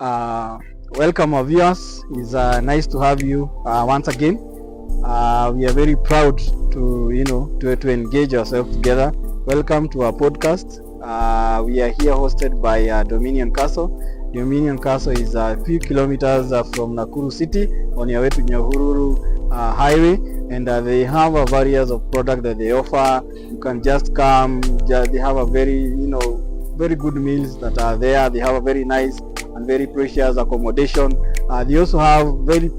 Welcome our viewers. It's nice to have you once again. We are very proud to engage ourselves together. Welcome to our podcast. We are here hosted by Dominion Castle. Dominion Castle is a few kilometers from Nakuru City on your way to Nyahururu highway, and they have a variety of products that they offer. You can just come. They have a very good meals that are there. They have a very nice and very precious accommodation. They also have very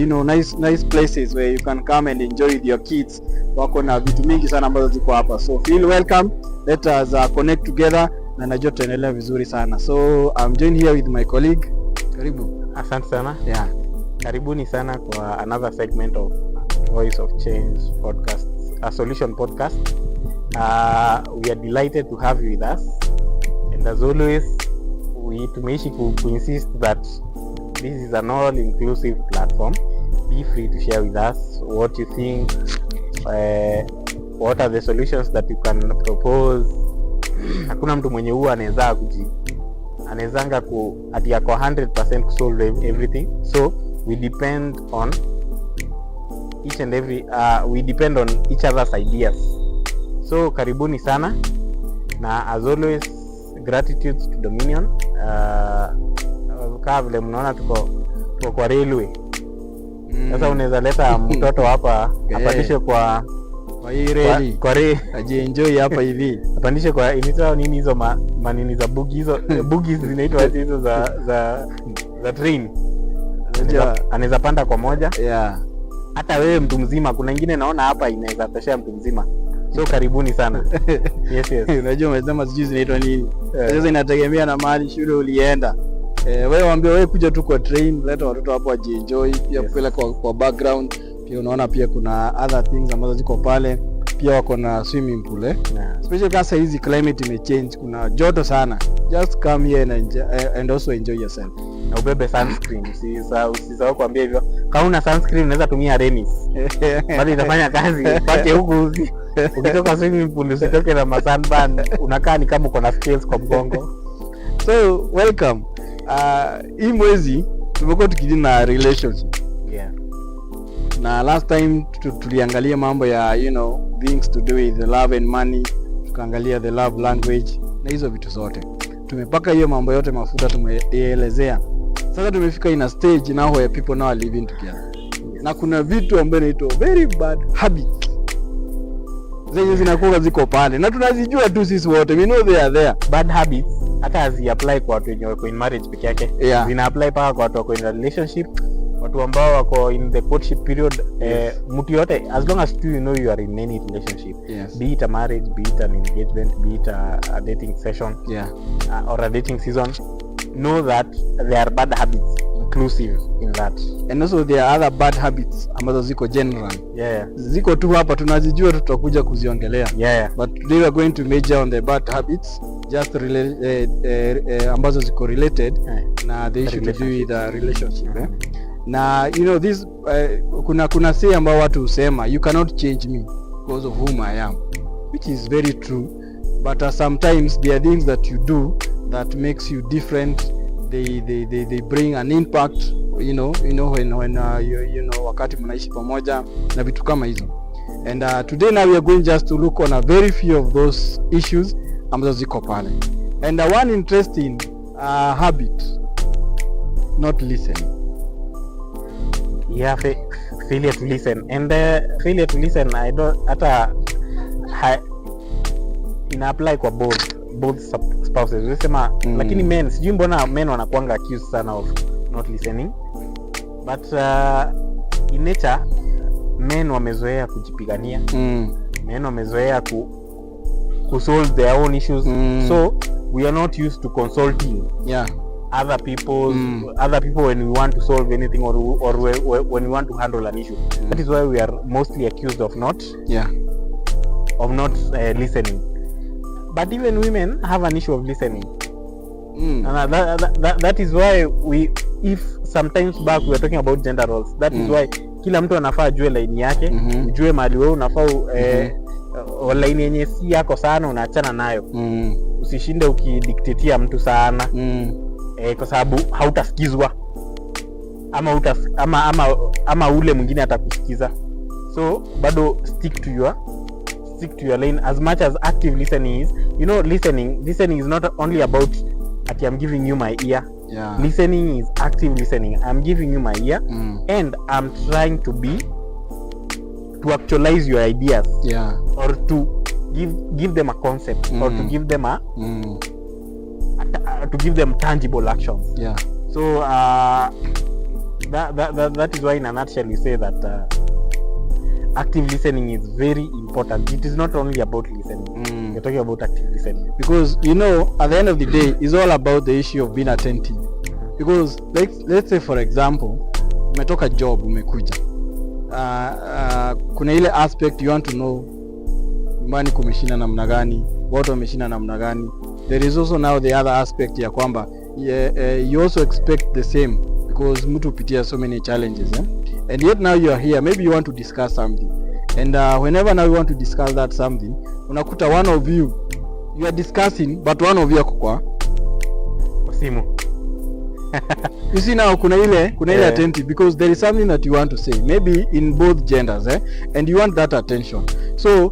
nice places where you can come and enjoy with your kids. Wako na vitu mingi sana ambazo ziko hapa, so feel welcome. Let us connect together na najua tutaendelea vizuri sana. So I'm joined here with my colleague. Karibu. Asante sana. Yeah. Karibuni sana kwa another segment of Voice of Change podcast, a solution podcast. We are delighted to have you with us, and as always tumeishi insist that this is an all inclusive platform. Be free to share with us what you think, what are the solutions that you can propose. Hakuna mtu mwenye huwa anawezanga ati yako 100% kusolve everything, so we depend on each and every we depend on each other's ideas. So karibuni sana, na as always gratitude to Dominion. Kama vile mnaona tuko kwa railway. Sasa unaweza leta mtoto hapa apandishe kwa hii reli. Kwa reli ajienjoy hapa hivi. Apandishe kwa initao nini hizo manini za bugi hizo bugi zinaitwa hizo za train. Anaweza panda kwa moja. Yeah. Hata wewe mtu mzima, kuna nyingine naona hapa inaweza toshea mtu mzima. So karibuni sana. Yes. Unajua umesema sijui zinaitwa nini. Sasa inategemea na mahali shule ulienda. Wewe waambie wewe kuja tu kwa train, leta watoto hapo wajienjoy, pia kule kwa background. Pia unaona pia kuna other things ambazo ziko pale. Pia wako na swimming pool Especially kasa hizi climate imechange, kuna joto sana. Just come here and also enjoy yourself. Na ubebe sunscreen. Usisahau kuambia hivyo. Kama una sunscreen unaweza tumia Renis. Bali itafanya kazi. Pate huku ukitoka swimming pool usitoke na sunburn, unakaa ni kama uko na scales kwa mgongo. So welcome. Hii mwezi tumekuwa tukidili na relationship. Yeah. Na last time tuliangalia mambo ya things to do with love and money, tukaangalia the love language na hizo vitu zote. Tumepaka hiyo mambo yote mafuta tumeelezea. Sasa tumefika in a stage now where people now are living together. Yes. Na kuna vitu ambayo inaitwa very bad habits. Zenye zinakuwa ziko pale na tunazijua tu sisi wote. We know they are there. Bad habits hata hazi apply kwa watu wenye wako in marriage peke yake. Yeah. Zina apply paka kwa watu wako in relationship, watu ambao wako in the courtship period. Yes. Mtu yote, as long as you are in any relationship. Yes. Be it a marriage, be it an engagement, be it a dating session. Yeah. Or a dating season, know that there are bad habits inclusive in that. And also there are other bad habits ambazo ziko general. Yeah. Ziko tu hapa tunazijua, tutakuja kuziongelea. Yeah. But today we are going to major on the bad habits, just ambazo ziko related na the issue to do with the relationship. Na this kuna say ambao watu husema you cannot change me because of whom I am, which is very true, but sometimes there are things that you do that makes you different. They bring an impact when wakati mnaishi pamoja na vitu kama hizo. And today now we are going just to look on a very few of those issues ambazo ziko pale. And one interesting habit, not listening. Yeah, failure to listen. And failure to listen, I don't ina apply kwa both spouses. Unasema lakini men, sijui mbona men wanakuanga accused sana of not listening. But in nature men wamezoea kujipigania. Men wamezoea ku solve their own issues. So we are not used to consulting. Yeah. Other people when we want to solve anything or when we want to handle an issue. That is why we are mostly accused of not listening. But even women have an issue of listening. And that is why if sometimes back we are talking about gender roles, that is why kila mtu anafaa jue line yake, ujue mahali wewe unafaa line yenye si yako sana unaachana nayo. Usishinde ukidictatea mtu sana. kwa sababu hautasikizwa ama ule mwingine atakusikiza. So bado stick to your lane as much as active listening is. Listening is not only about I'm giving you my ear. Yeah. Listening is active listening. I'm giving you my ear, and I'm trying to actualize your ideas, or to give them a concept, or to give them to give them tangible actions. Yeah. So that is why in a nutshell we say that active listening is very important. It is not only about listening. We're talking about active listening, because at the end of the day it's all about the issue of being attentive. Because let's say for example umetoka job umekuja, kuna ile aspect you want to know nyumbani kumeshinda namna gani, watu wameshinda namna gani. There is also now the other aspect ya kwamba you also expect the same, because mtu pitia so many challenges, and yet now you are here, maybe you want to discuss something, and whenever now you want to discuss that something, unakuta one of you are discussing but one of you ako kwa simu. You see now kuna ile attentive, because there is something that you want to say, maybe in both genders, and you want that attention. So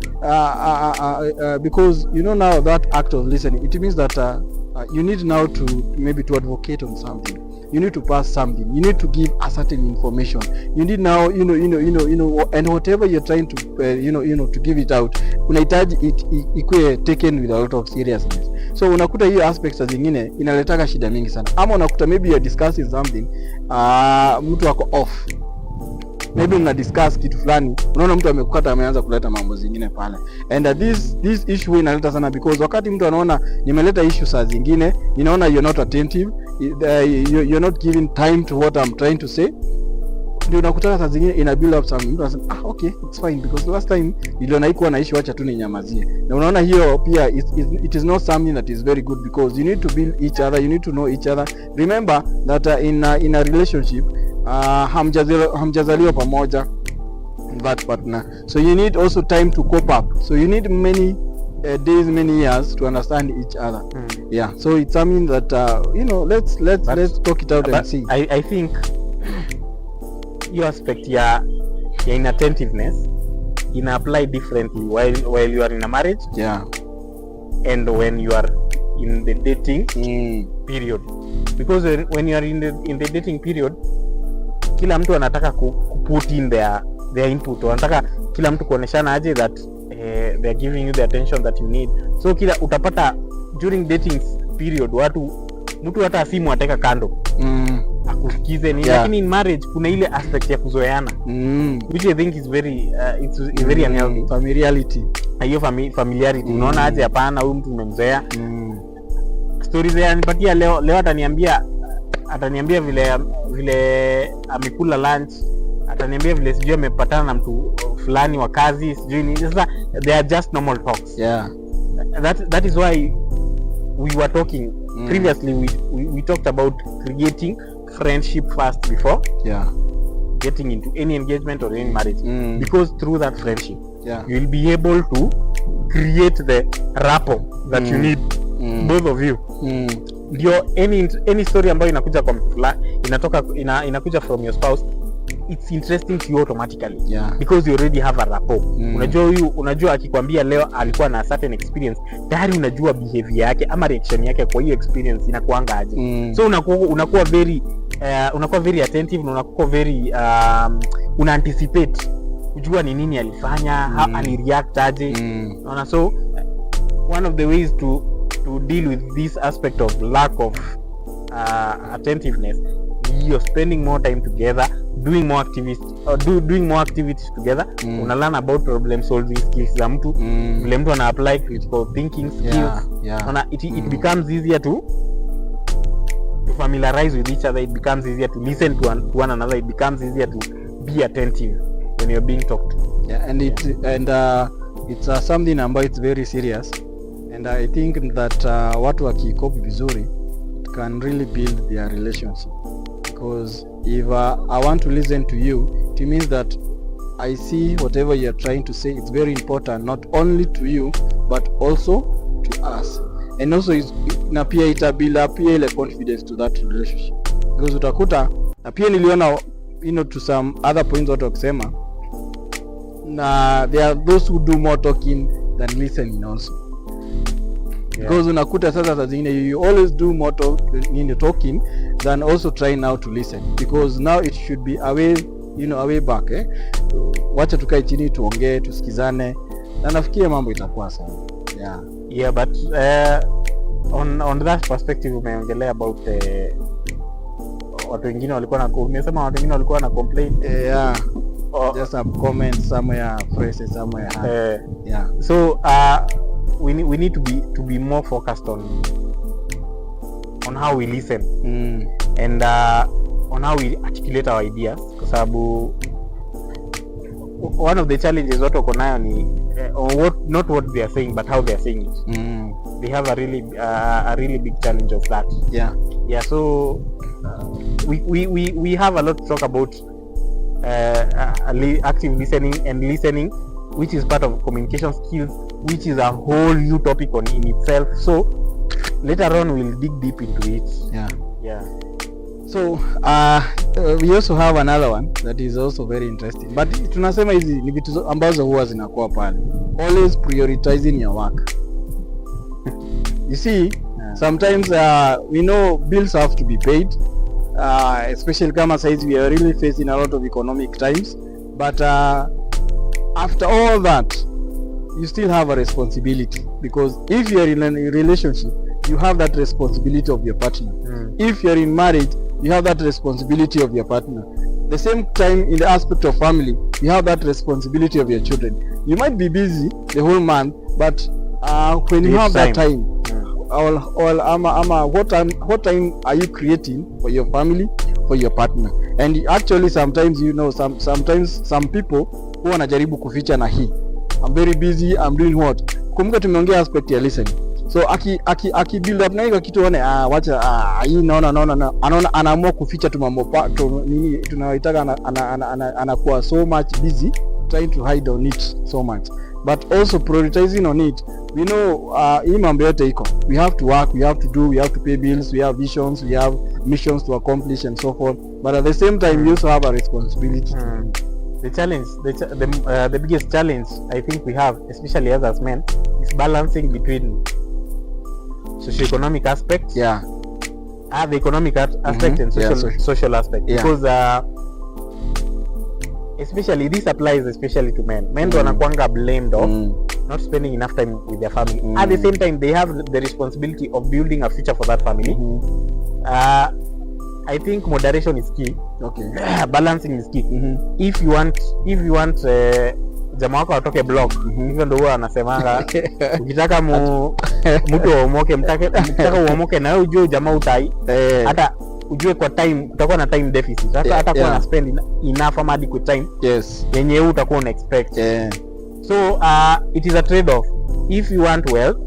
because now that act of listening, it means that you need now to maybe to advocate on something, you need to pass something, you need to give a certain information, you need now and whatever you're trying to to give it out, unahitaji ikuwe taken with a lot of seriousness. So unakuta hiyo aspects zingine inaletaka shida mingi sana, ama unakuta maybe you're discussing something, mtu wako off, maybe una discuss kitu fulani, unaona mtu amekukata, ameanza kuleta mambo zingine pale, and this issue inaleta sana, because wakati mtu anaona nimeleta issue saa zingine, ninaona you're not attentive, you're not giving time to what I'm trying to say, ndio unakutana saa zingine ina build up some, mtu anasema okay it's fine, because last time niliona iko na issue, acha tu ninyamazie. Na unaona hiyo pia it is not something that is very good, because you need to build each other, you need to know each other. Remember that in a relationship hamjazaliwa pamoja, that partner, so you need also time to cope up, so you need many days, many years to understand each other. Yeah, so it's something that let's talk it out and see. I think your aspect ya inattentiveness ina apply differently while you are in a marriage, and when you are in the dating period, because when you are in the dating period, kila mtu anataka put in their input, wanataka kila mtu kuoneshana aje that they are giving you the attention that you need. So kila utapata during dating period mtu hata simu ateka kando akusikize nini, lakini in marriage kuna ile aspect ya kuzoeana, which I think is very it's very unhealthy. Familiarity, hiyo familiarity, unaona aje hapana, huyu mtu umemzoea. Stories anipatia leo ataniambia vile amekula lunch, ataniambia vile sijui amepatana na mtu fulani wa kazi, sijui nini. Sasa they are just normal talks. That is why we were talking previously, we talked about creating friendship first before getting into any engagement or any marriage, because through that friendship you will be able to create the rapport that you need, both of you. Ndio any story ambayo inakuja kwa mtu fulani, inakuja from your spouse, it's interesting to you automatically, because you already have a rapport. Unajua akikwambia leo alikuwa na certain experience, tayari unajua behavior yake ama reaction yake kwa hiyo experience inakuanga aje. So unakuwa very attentive, na unakuwa very una anticipate kujua ni nini alifanya, how alireact aje. So one of the ways to deal with this aspect of lack of attentiveness, you're spending more time together, doing more activities together. Una learn about problem solving skills za mtu, vile mtu ana apply critical thinking skills. It becomes easier to familiarize with each other, it becomes easier to listen to one another, it becomes easier to be attentive when you're being talked to. It's something ambayo it's very serious, and I think that watu wakikopi vizuri, it can really build their relationship, because if I want to listen to you, it means that I see whatever you're trying to say, it's very important, not only to you but also to us. and also na pia ita build up ile confidence to that relationship, because utakuta na pia niliona to some other points watu wakisema na there are those who do more talking than listening also, because unakuta sasa saa zingine you always do more talking than also trying now to listen, because now it should be a way back wacha tukae chini tuongee tusikizane na nafikiria mambo itakuwa sawa. But on that perspective umeongelea about watu wengine walikuwa umesema watu wengine walikuwa na complain just a comment somewhere, phrases somewhere. So we need to be more focused on how we listen and on how we articulate our ideas, kwa sababu one of the challenges watu wako nayo ni not what they are saying but how they are saying it. They have a really big challenge of that. So we have a lot to talk about active listening and listening, which is part of communication skills, which is a whole new topic in itself. So later on we'll dig deep into it. So we also have another one that is also very interesting, but tunasema hizi ni vitu ambazo huwa zinakuwa pale, always prioritizing your work. You see, sometimes we know bills have to be paid, especially kama size we are really facing a lot of economic times, but after all that you still have a responsibility, because if you are in a relationship you have that responsibility of your partner. If you are in marriage you have that responsibility of your partner. The same time in the aspect of family you have that responsibility of your children. You might be busy the whole month, but when you have that time, what time are you creating for your family, for your partner? And actually sometimes sometimes some people huwa wanajaribu kuficha na hii, I'm very busy, I'm doing what. Kumbuka tumeongea aspect ya listening. So aki build up na hiyo kitu one wacha hii naona anaamua kuficha tu mambo nini tunayoitaka, anakuwa so much busy trying to hide on it so much, but also prioritizing on it. We know hii mambo yote iko, we have to work, we have to do, we have to pay bills, we have visions, we have missions to accomplish and so forth, but at the same time we also have a responsibility. The challenge, the biggest challenge I think we have, especially as men, is balancing between socio-economic aspects, the economic aspect and social aspect, because especially this applies especially to men. Men wanakuanga blamed of not spending enough time with their family. At the same time they have the responsibility of building a future for that family. I think moderation is key. Balancing is key. If you want jamaa wako atoke blog, hivyo ndio huwa anasemanga ukitaka mtu uomoke, mtaka uomoke na wewe ujue jamaa utai, hata ujue kwa time utakuwa na time deficit, hata kuwa na spend enough adequate time yenye utakuwa una expect. So it is a trade off. If you want wealth,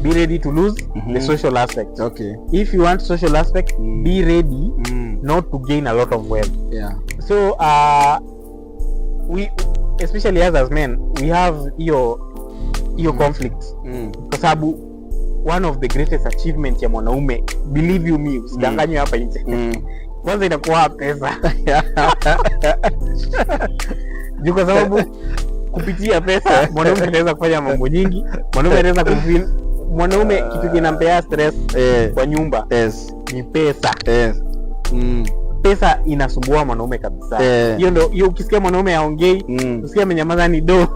be ready to lose the social aspect. If you want social aspect, be ready not to gain a lot of wealth. So we, especially as men, we have hiyo conflict, kwa sababu one of the greatest achievement ya mwanaume, believe you me, usidanganywe hapa nje, kwanza inakuwa pesa. Juu kwa sababu kupitia pesa mwanaume anaweza kufanya mambo nyingi, mwanaume anaweza kufeel, mwanaume kitu kinampea stress kwa nyumba ni pesa. Pesa inasumbua mwanaume kabisa. Hiyo ndio ukisikia mwanaume aongei, usikia amenyamaza ni do.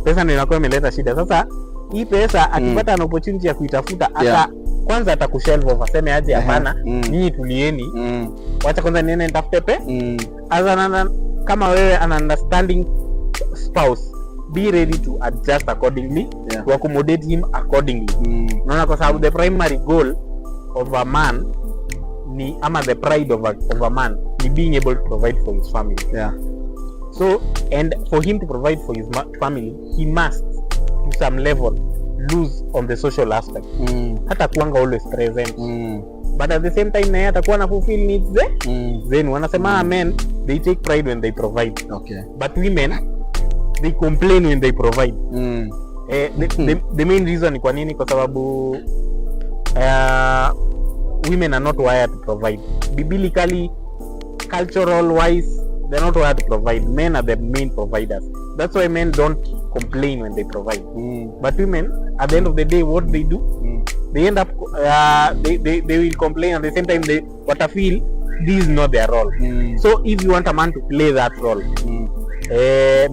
Pesa ndio inakuwa imeleta shida. Sasa hii pesa akipata an opportunity ya kuitafuta, hata kwanza atakushelve off, aseme aje hapana, nyinyi tulieni. Wacha kwanza niende nitafute azana. Kama wewe an understanding spouse, be ready to adjust accordingly, to accommodate him accordingly. Unaona, kwa sababu the primary goal of a man ni the pride of a man ni being able to provide for his family. So, and for him to provide for his family, he must to some level lose on the social aspect. Hata kuanga always present, but at the same time naye atakuwa na fulfill needs then wanasema men they take pride when they provide, but women they complain when they provide. The main reason ni kwa nini, kwa sababu women are not wired to provide. Biblically, cultural wise, they're not wired to provide. Men are the main providers. That's why men don't complain when they provide. But women, at the end of the day, what they do, they end up they will complain, at the same time they feel this is not their role. So if you want a man to play that role,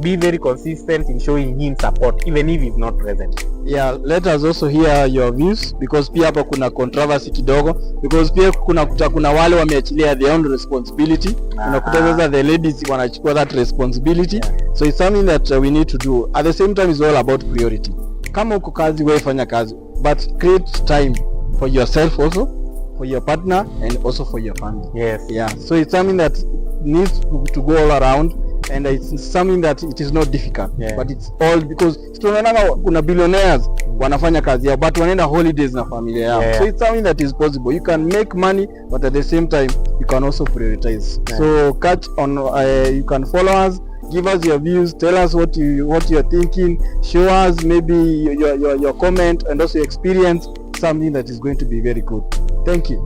be very consistent in showing him support even if he's not present. Yeah, let us also hear your views, because pia hapa kuna controversy kidogo, because pia kuna wale wameachilia their own responsibility, unakuta sasa the ladies wanachukua that responsibility. So it's something that we need to do. At the same time, it's all about priority. Kama uko kazi, wewe fanya kazi, but create time for yourself also, for your partner, and also for your family. Yes. Yeah, so it's something that needs to go all around, and it's something that it is not difficult. But it's all because tunaona kuna billionaires wanafanya kazi yao but wanaenda holidays na familia yao. So it's something that is possible. You can make money, but at the same time you can also prioritize. So catch on, you can follow us, give us your views, tell us what you're thinking, show us maybe your comment and also your experience, something that is going to be very good. Thank you.